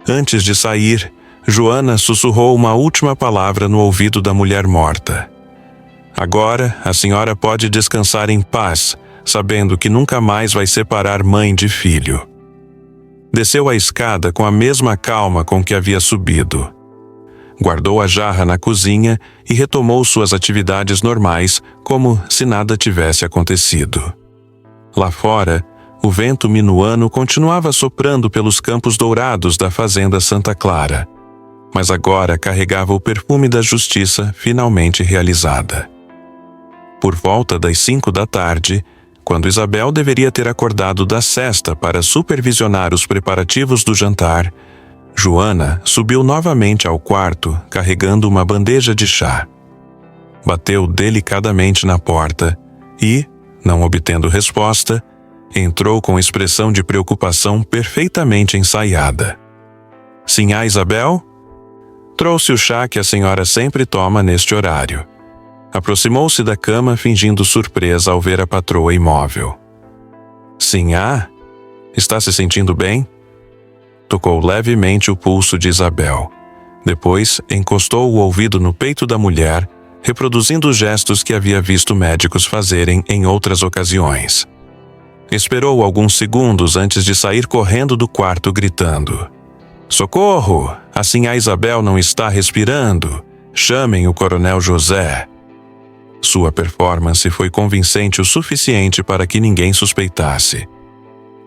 Antes de sair, Joana sussurrou uma última palavra no ouvido da mulher morta. Agora, a senhora pode descansar em paz, sabendo que nunca mais vai separar mãe de filho. Desceu a escada com a mesma calma com que havia subido. Guardou a jarra na cozinha e retomou suas atividades normais, como se nada tivesse acontecido. Lá fora, o vento minuano continuava soprando pelos campos dourados da fazenda Santa Clara, mas agora carregava o perfume da justiça finalmente realizada. Por volta das 5 da tarde, quando Isabel deveria ter acordado da sesta para supervisionar os preparativos do jantar, Joana subiu novamente ao quarto carregando uma bandeja de chá. Bateu delicadamente na porta e, não obtendo resposta, entrou com expressão de preocupação perfeitamente ensaiada. Sinhá Isabel? Trouxe o chá que a senhora sempre toma neste horário. Aproximou-se da cama fingindo surpresa ao ver a patroa imóvel. Sinhá? Está se sentindo bem? Tocou levemente o pulso de Isabel. Depois, encostou o ouvido no peito da mulher, reproduzindo os gestos que havia visto médicos fazerem em outras ocasiões. Esperou alguns segundos antes de sair correndo do quarto gritando: "Socorro! A sinhá Isabel não está respirando! Chamem o coronel José!" Sua performance foi convincente o suficiente para que ninguém suspeitasse.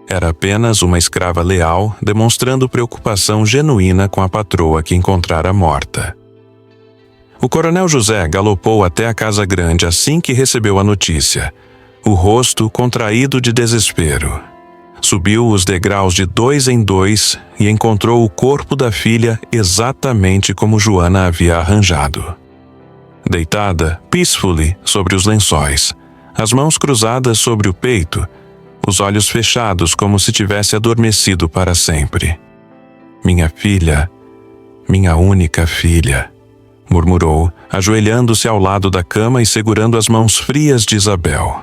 Era apenas uma escrava leal demonstrando preocupação genuína com a patroa que encontrara morta. O coronel José galopou até a casa grande assim que recebeu a notícia, o rosto contraído de desespero. Subiu os degraus de 2 em 2 e encontrou o corpo da filha exatamente como Joana havia arranjado. Deitada, peacefully, sobre os lençóis, as mãos cruzadas sobre o peito, os olhos fechados como se tivesse adormecido para sempre. "Minha filha, minha única filha", murmurou, ajoelhando-se ao lado da cama e segurando as mãos frias de Isabel.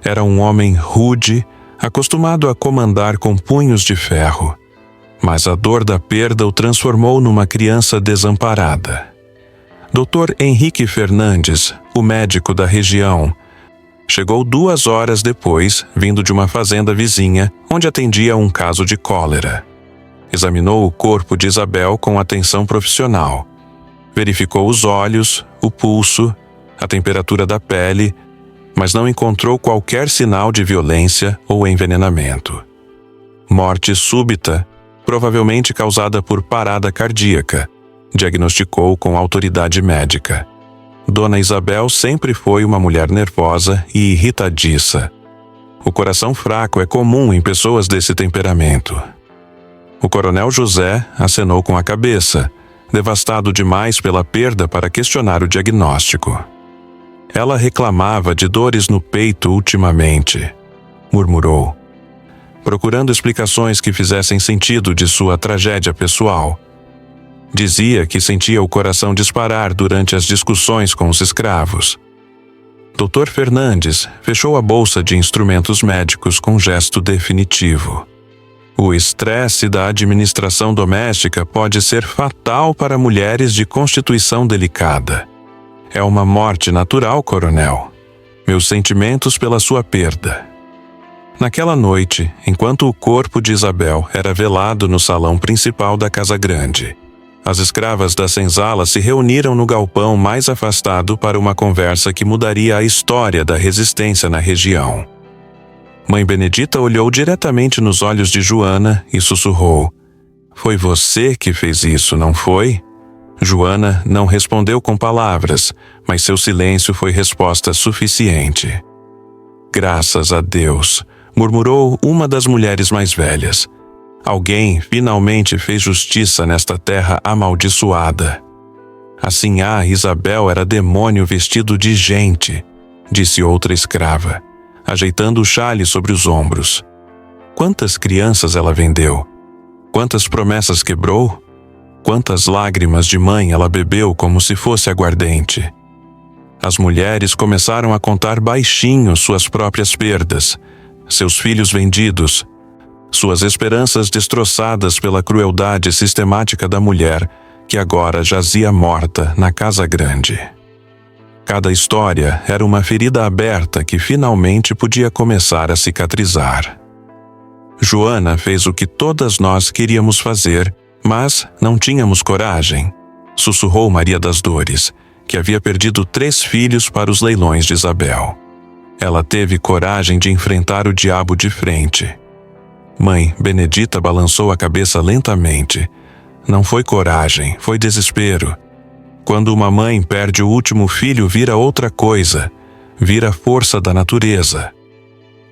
Era um homem rude, acostumado a comandar com punhos de ferro, mas a dor da perda o transformou numa criança desamparada. Dr. Henrique Fernandes, o médico da região, chegou 2 horas depois, vindo de uma fazenda vizinha, onde atendia um caso de cólera. Examinou o corpo de Isabel com atenção profissional. Verificou os olhos, o pulso, a temperatura da pele, mas não encontrou qualquer sinal de violência ou envenenamento. Morte súbita, provavelmente causada por parada cardíaca, diagnosticou com autoridade médica. Dona Isabel sempre foi uma mulher nervosa e irritadiça. O coração fraco é comum em pessoas desse temperamento. O coronel José acenou com a cabeça, devastado demais pela perda para questionar o diagnóstico. "Ela reclamava de dores no peito ultimamente", murmurou, procurando explicações que fizessem sentido de sua tragédia pessoal. Dizia que sentia o coração disparar durante as discussões com os escravos. Dr. Fernandes fechou a bolsa de instrumentos médicos com gesto definitivo. O estresse da administração doméstica pode ser fatal para mulheres de constituição delicada. É uma morte natural, coronel. Meus sentimentos pela sua perda. Naquela noite, enquanto o corpo de Isabel era velado no salão principal da Casa Grande, as escravas da senzala se reuniram no galpão mais afastado para uma conversa que mudaria a história da resistência na região. Mãe Benedita olhou diretamente nos olhos de Joana e sussurrou: "Foi você que fez isso, não foi?" Joana não respondeu com palavras, mas seu silêncio foi resposta suficiente. "Graças a Deus", murmurou uma das mulheres mais velhas. "Alguém finalmente fez justiça nesta terra amaldiçoada." "A sinhá Isabel era demônio vestido de gente", disse outra escrava, ajeitando o xale sobre os ombros. "Quantas crianças ela vendeu? Quantas promessas quebrou? Quantas lágrimas de mãe ela bebeu como se fosse aguardente?" As mulheres começaram a contar baixinho suas próprias perdas, seus filhos vendidos, suas esperanças destroçadas pela crueldade sistemática da mulher, que agora jazia morta na casa grande. Cada história era uma ferida aberta que finalmente podia começar a cicatrizar. Joana fez o que todas nós queríamos fazer, mas não tínhamos coragem, sussurrou Maria das Dores, que havia perdido 3 filhos para os leilões de Isabel. Ela teve coragem de enfrentar o diabo de frente. Mãe Benedita balançou a cabeça lentamente. Não foi coragem, foi desespero. Quando uma mãe perde o último filho, vira outra coisa, vira força da natureza.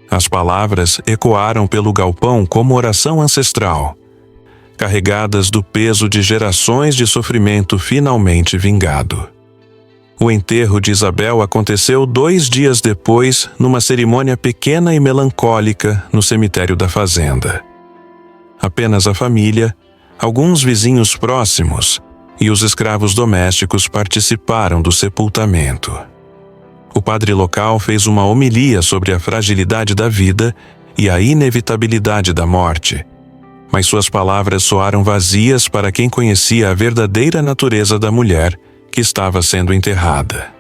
As palavras ecoaram pelo galpão como oração ancestral, carregadas do peso de gerações de sofrimento finalmente vingado. O enterro de Isabel aconteceu 2 dias depois, numa cerimônia pequena e melancólica no cemitério da fazenda. Apenas a família, alguns vizinhos próximos e os escravos domésticos participaram do sepultamento. O padre local fez uma homilia sobre a fragilidade da vida e a inevitabilidade da morte, mas suas palavras soaram vazias para quem conhecia a verdadeira natureza da mulher que estava sendo enterrada.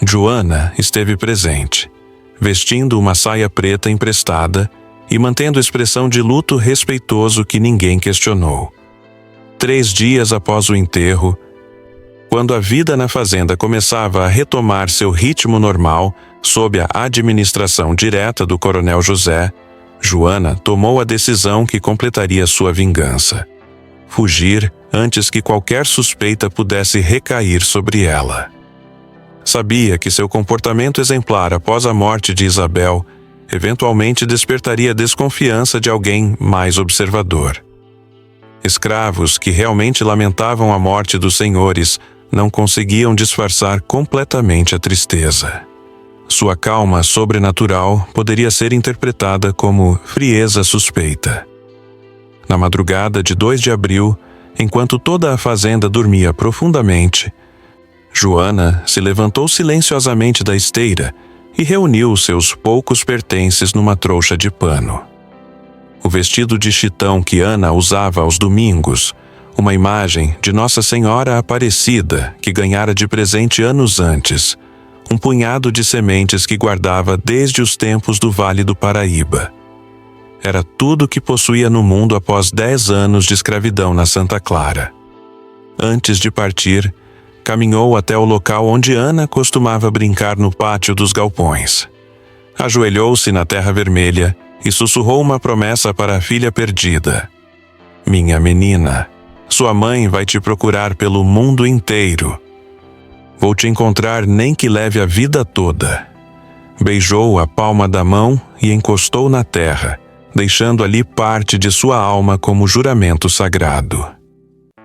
Joana esteve presente, vestindo uma saia preta emprestada e mantendo expressão de luto respeitoso que ninguém questionou. 3 dias após o enterro, quando a vida na fazenda começava a retomar seu ritmo normal, sob a administração direta do coronel José, Joana tomou a decisão que completaria sua vingança: fugir antes que qualquer suspeita pudesse recair sobre ela. Sabia que seu comportamento exemplar após a morte de Isabel eventualmente despertaria a desconfiança de alguém mais observador. Escravos que realmente lamentavam a morte dos senhores não conseguiam disfarçar completamente a tristeza. Sua calma sobrenatural poderia ser interpretada como frieza suspeita. Na madrugada de 2 de abril, enquanto toda a fazenda dormia profundamente, Joana se levantou silenciosamente da esteira e reuniu seus poucos pertences numa trouxa de pano. O vestido de chitão que Ana usava aos domingos, uma imagem de Nossa Senhora Aparecida que ganhara de presente anos antes, um punhado de sementes que guardava desde os tempos do Vale do Paraíba. Era tudo o que possuía no mundo após 10 anos de escravidão na Santa Clara. Antes de partir, caminhou até o local onde Ana costumava brincar no pátio dos galpões. Ajoelhou-se na terra vermelha e sussurrou uma promessa para a filha perdida. Minha menina, sua mãe vai te procurar pelo mundo inteiro. Vou te encontrar nem que leve a vida toda. Beijou a palma da mão e encostou na terra, deixando ali parte de sua alma como juramento sagrado.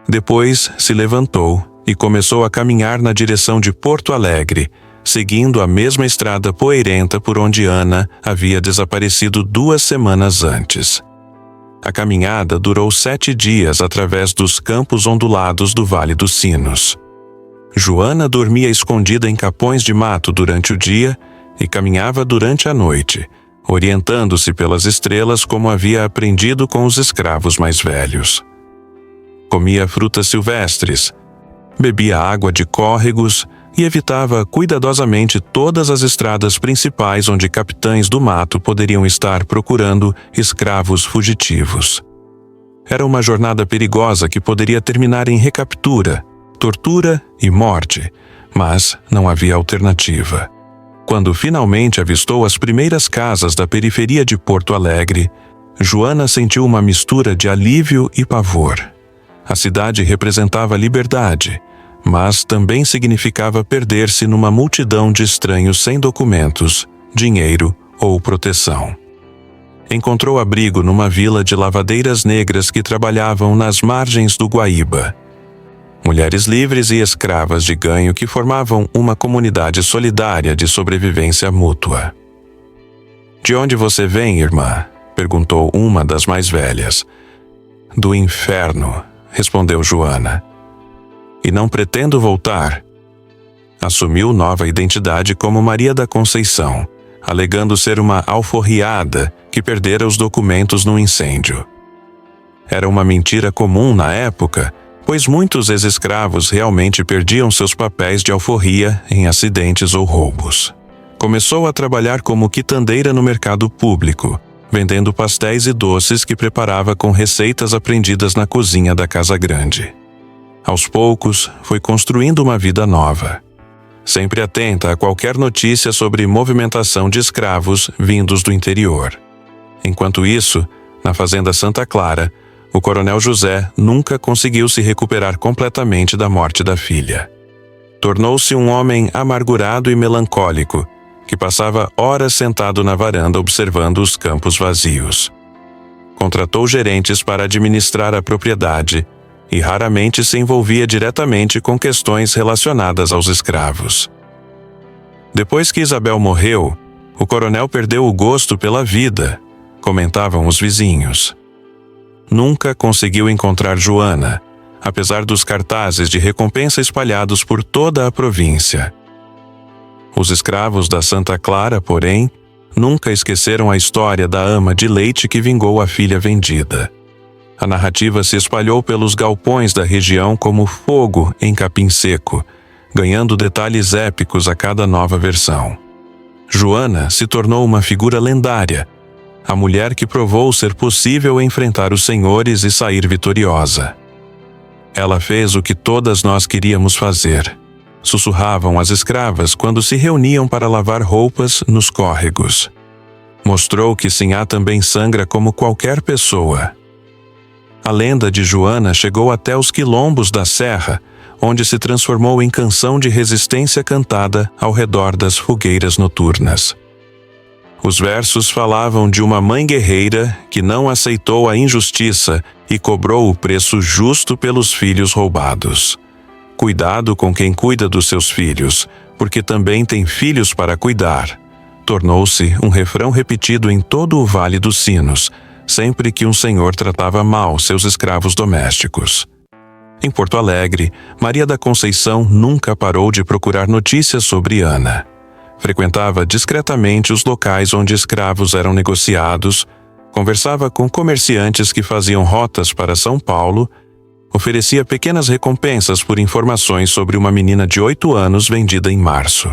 Depois se levantou e começou a caminhar na direção de Porto Alegre, seguindo a mesma estrada poeirenta por onde Ana havia desaparecido 2 semanas antes. A caminhada durou 7 dias através dos campos ondulados do Vale dos Sinos. Joana dormia escondida em capões de mato durante o dia e caminhava durante a noite, orientando-se pelas estrelas como havia aprendido com os escravos mais velhos. Comia frutas silvestres, bebia água de córregos e evitava cuidadosamente todas as estradas principais onde capitães do mato poderiam estar procurando escravos fugitivos. Era uma jornada perigosa que poderia terminar em recaptura, tortura e morte, mas não havia alternativa. Quando finalmente avistou as primeiras casas da periferia de Porto Alegre, Joana sentiu uma mistura de alívio e pavor. A cidade representava liberdade, mas também significava perder-se numa multidão de estranhos sem documentos, dinheiro ou proteção. Encontrou abrigo numa vila de lavadeiras negras que trabalhavam nas margens do Guaíba. Mulheres livres e escravas de ganho que formavam uma comunidade solidária de sobrevivência mútua. "De onde você vem, irmã?" perguntou uma das mais velhas. "Do inferno", respondeu Joana. "E não pretendo voltar." Assumiu nova identidade como Maria da Conceição, alegando ser uma alforriada que perdera os documentos num incêndio. Era uma mentira comum na época, pois muitos ex-escravos realmente perdiam seus papéis de alforria em acidentes ou roubos. Começou a trabalhar como quitandeira no mercado público, vendendo pastéis e doces que preparava com receitas aprendidas na cozinha da casa grande. Aos poucos, foi construindo uma vida nova, sempre atenta a qualquer notícia sobre movimentação de escravos vindos do interior. Enquanto isso, na fazenda Santa Clara, o coronel José nunca conseguiu se recuperar completamente da morte da filha. Tornou-se um homem amargurado e melancólico, que passava horas sentado na varanda observando os campos vazios. Contratou gerentes para administrar a propriedade e raramente se envolvia diretamente com questões relacionadas aos escravos. Depois que Isabel morreu, o coronel perdeu o gosto pela vida, comentavam os vizinhos. Nunca conseguiu encontrar Joana, apesar dos cartazes de recompensa espalhados por toda a província. Os escravos da Santa Clara, porém, nunca esqueceram a história da ama de leite que vingou a filha vendida. A narrativa se espalhou pelos galpões da região como fogo em capim seco, ganhando detalhes épicos a cada nova versão. Joana se tornou uma figura lendária, a mulher que provou ser possível enfrentar os senhores e sair vitoriosa. Ela fez o que todas nós queríamos fazer. Sussurravam as escravas quando se reuniam para lavar roupas nos córregos. Mostrou que Sinhá também sangra como qualquer pessoa. A lenda de Joana chegou até os quilombos da serra, onde se transformou em canção de resistência cantada ao redor das fogueiras noturnas. Os versos falavam de uma mãe guerreira que não aceitou a injustiça e cobrou o preço justo pelos filhos roubados. Cuidado com quem cuida dos seus filhos, porque também tem filhos para cuidar. Tornou-se um refrão repetido em todo o Vale dos Sinos, sempre que um senhor tratava mal seus escravos domésticos. Em Porto Alegre, Maria da Conceição nunca parou de procurar notícias sobre Ana. Frequentava discretamente os locais onde escravos eram negociados, conversava com comerciantes que faziam rotas para São Paulo, oferecia pequenas recompensas por informações sobre uma menina de 8 anos vendida em março.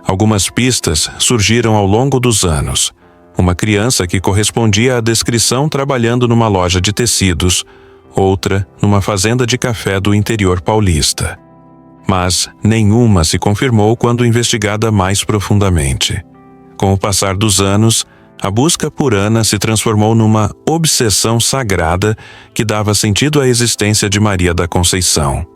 Algumas pistas surgiram ao longo dos anos. Uma criança que correspondia à descrição trabalhando numa loja de tecidos, outra numa fazenda de café do interior paulista. Mas nenhuma se confirmou quando investigada mais profundamente. Com o passar dos anos, a busca por Ana se transformou numa obsessão sagrada que dava sentido à existência de Maria da Conceição.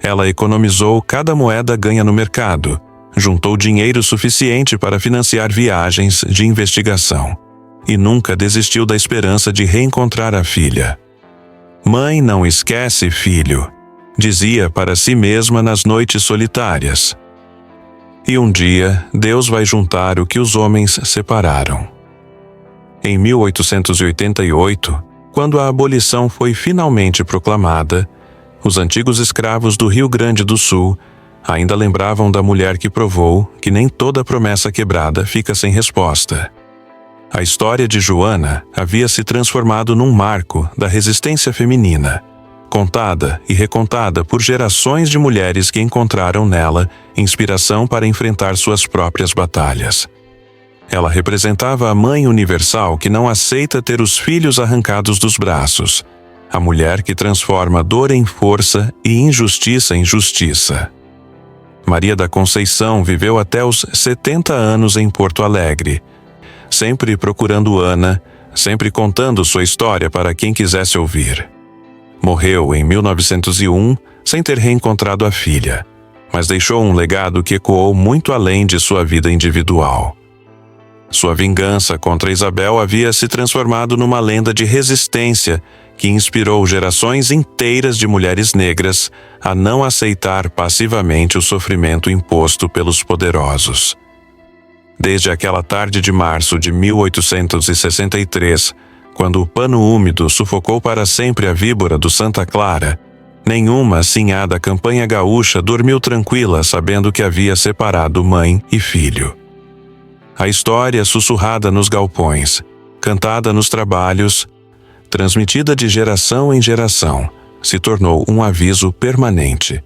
Ela economizou cada moeda ganha no mercado, juntou dinheiro suficiente para financiar viagens de investigação e nunca desistiu da esperança de reencontrar a filha. "Mãe não esquece, filho", dizia para si mesma nas noites solitárias. E um dia, Deus vai juntar o que os homens separaram. Em 1888, quando a abolição foi finalmente proclamada, os antigos escravos do Rio Grande do Sul ainda lembravam da mulher que provou que nem toda promessa quebrada fica sem resposta. A história de Joana havia se transformado num marco da resistência feminina, contada e recontada por gerações de mulheres que encontraram nela inspiração para enfrentar suas próprias batalhas. Ela representava a mãe universal que não aceita ter os filhos arrancados dos braços, a mulher que transforma dor em força e injustiça em justiça. Maria da Conceição viveu até os 70 anos em Porto Alegre, sempre procurando Ana, sempre contando sua história para quem quisesse ouvir. Morreu em 1901 sem ter reencontrado a filha, mas deixou um legado que ecoou muito além de sua vida individual. Sua vingança contra Isabel havia se transformado numa lenda de resistência que inspirou gerações inteiras de mulheres negras a não aceitar passivamente o sofrimento imposto pelos poderosos. Desde aquela tarde de março de 1863, quando o pano úmido sufocou para sempre a víbora do Santa Clara, nenhuma sinhá da campanha gaúcha dormiu tranquila sabendo que havia separado mãe e filho. A história sussurrada nos galpões, cantada nos trabalhos, transmitida de geração em geração, se tornou um aviso permanente.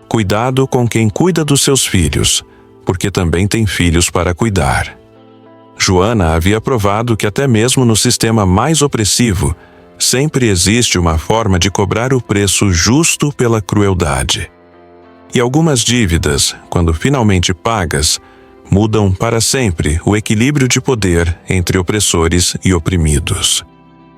Cuidado com quem cuida dos seus filhos, porque também tem filhos para cuidar. Joana havia provado que até mesmo no sistema mais opressivo, sempre existe uma forma de cobrar o preço justo pela crueldade. E algumas dívidas, quando finalmente pagas, mudam para sempre o equilíbrio de poder entre opressores e oprimidos.